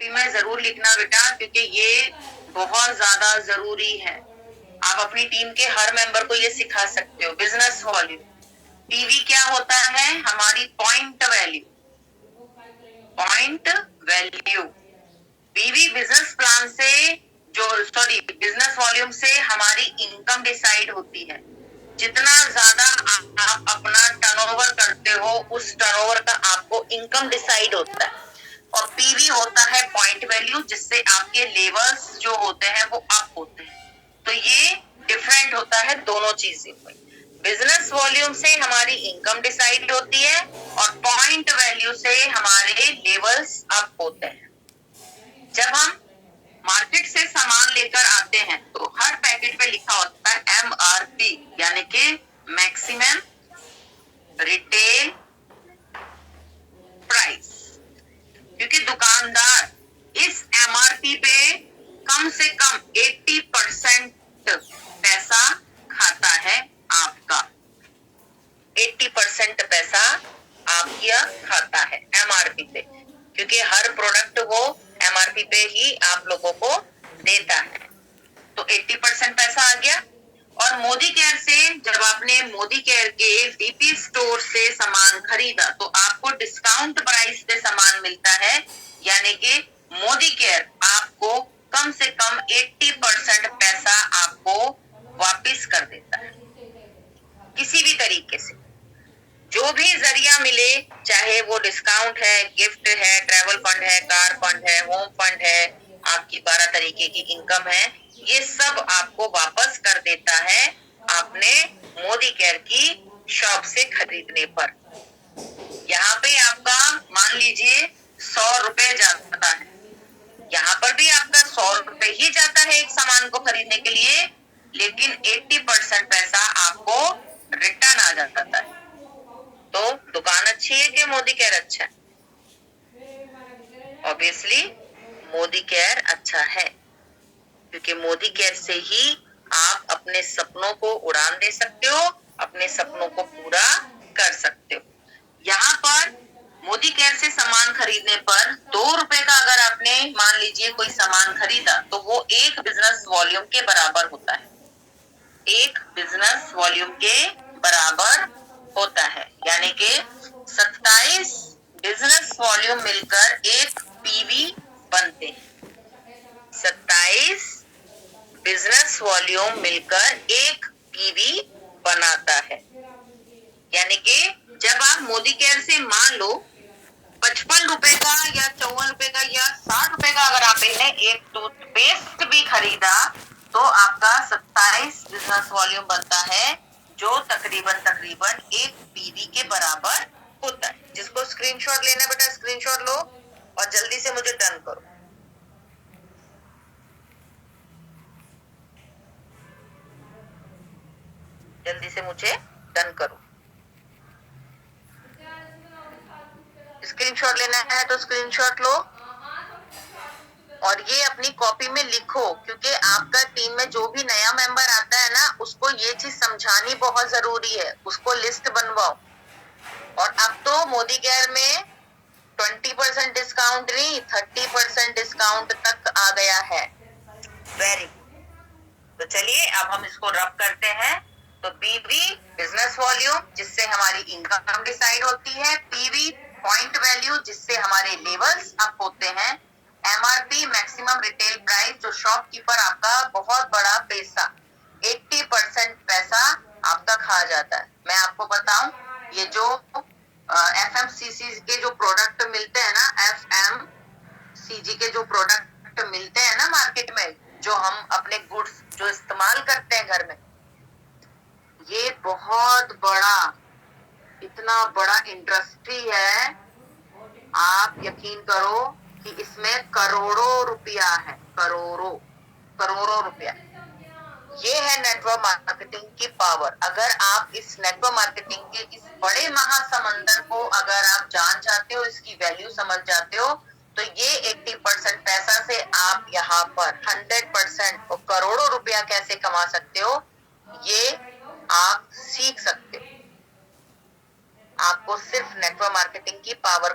Copy में जरूर लिखना बेटा, क्योंकि ये बहुत ज्यादा जरूरी है। आप अपनी टीम के हर मेंबर को ये सिखा सकते हो। बिजनेस वॉल्यूम, पीवी क्या होता है? हमारी point value. Point value PV business plan से बिजनेस वॉल्यूम से हमारी इनकम डिसाइड होती है। जितना ज्यादा आप अपना टर्नओवर करते हो, उस टर्नओवर का आपको इनकम डिसाइड होता है। और पीवी होता है पॉइंट वैल्यू, जिससे आपके लेवल्स जो होते हैं वो अप होते हैं। तो ये डिफरेंट होता है दोनों चीजें में। बिजनेस वॉल्यूम से हमारी इनकम डिसाइड होती है और पॉइंट वैल्यू से हमारे लेवल्स अप होते हैं। जब हम मार्केट से सामान लेकर आते हैं तो हर पैकेट पे लिखा होता है MRP, यानी कि मैक्सिमम रिटेल प्राइस, क्योंकि दुकानदार इस MRP पे कम से कम 80% पैसा खाता है आपका। 80% पैसा आपका खाता है MRP पे, क्योंकि हर प्रोडक्ट वो MRP पे ही आप लोगों को देता है। तो 80% पैसा आ गया। और मोदी केयर से जब आपने मोदी केयर के VP स्टोर से सामान खरीदा तो आपको डिस्काउंट प्राइस पे सामान मिलता है, यानी कि मोदी केयर आपको कम से कम 80% पैसा आपको वापस कर देता है। किसी भी तरीके से जो भी जरिया मिले, चाहे वो डिस्काउंट है, गिफ्ट है, ट्रैवल फंड है, कार फंड है, होम फंड है, आपकी 12 तरीके की इनकम है, ये सब आपको वापस कर देता है आपने मोदी केयर की शॉप से खरीदने पर। यहाँ पे आपका मान लीजिए 100 रुपए जाता है, यहाँ पर भी आपका 100 रुपए ही जाता है एक सामान को खरीदने के लिए, लेकिन 80% पैसा आपको रिटर्न आ जाता है। तो दुकान अच्छी है कि मोदी केयर अच्छा है? ऑब्वियसली मोदी केयर अच्छा है, क्योंकि मोदी केयर से ही आप अपने सपनों को उड़ान दे सकते हो, अपने सपनों को पूरा कर सकते हो। यहाँ पर मोदी केयर से सामान खरीदने पर 2 रुपए का अगर आपने मान लीजिए कोई सामान खरीदा तो वो एक बिजनेस वॉल्यूम के बराबर होता है। एक बिजनेस वॉल्यूम के बराबर होता है, यानी कि 27 बिजनेस वॉल्यूम मिलकर एक पीवी बनते हैं। 27 बिजनेस वॉल्यूम मिलकर एक पीवी बनाता है। यानी कि जब आप मोदी केयर से मान लो 55 रुपए का या 54 रुपए का या 60 रुपए का अगर आपने एक टूथपेस्ट भी खरीदा तो आपका 27 बिजनेस वॉल्यूम बनता है, जो तकरीबन एक पीवी के बराबर होता है। जिसको स्क्रीनशॉट लेना बेटा स्क्रीनशॉट लो और जल्दी से मुझे डन करो। जल्दी से मुझे डन करो। स्क्रीनशॉट लेना है तो स्क्रीनशॉट लो और ये अपनी कॉपी में लिखो, क्योंकि आपका टीम में जो भी नया मेंबर आता है ना, उसको ये चीज समझानी बहुत जरूरी है। उसको लिस्ट बनवाओ। और अब तो मोदी केयर में 20% डिस्काउंट नहीं, 30% डिस्काउंट तक आ गया है। Very good. तो चलिए अब हम इसको रब करते हैं। तो बीवी बिजनेस वॉल्यूम, जिससे हमारी इनकम डिसाइड होती है। पीवी पॉइंट वैल्यू, जिससे हमारे लेवल्स अप होते हैं। MRP मैक्सिमम रिटेल प्राइस, जो शॉपकीपर आपका बहुत बड़ा पैसा 80% पैसा आपका खा जाता है। मैं आपको बताऊं, ये जो FMCG के जो प्रोडक्ट मिलते हैं ना, FMCG के जो प्रोडक्ट मिलते हैं ना मार्केट में, जो हम अपने गुड्स जो इस्तेमाल करते हैं घर में, ये बहुत बड़ा, इतना बड़ा इंडस्ट्री है। आप यकीन करो कि इसमें करोड़ों रुपया है, करोड़ों रुपया। ये है नेटवर्क मार्केटिंग की पावर। अगर आप इस नेटवर्क मार्केटिंग के इस बड़े महासमंदर को अगर आप जान जाते हो, इसकी वैल्यू समझ जाते हो, तो ये 80% पैसा से आप यहाँ पर 100% और करोड़ों रुपया कैसे कमा सकते हो, ये आप सीख सकते हो। आपको सिर्फ नेटवर्क मार्केटिंग की पावर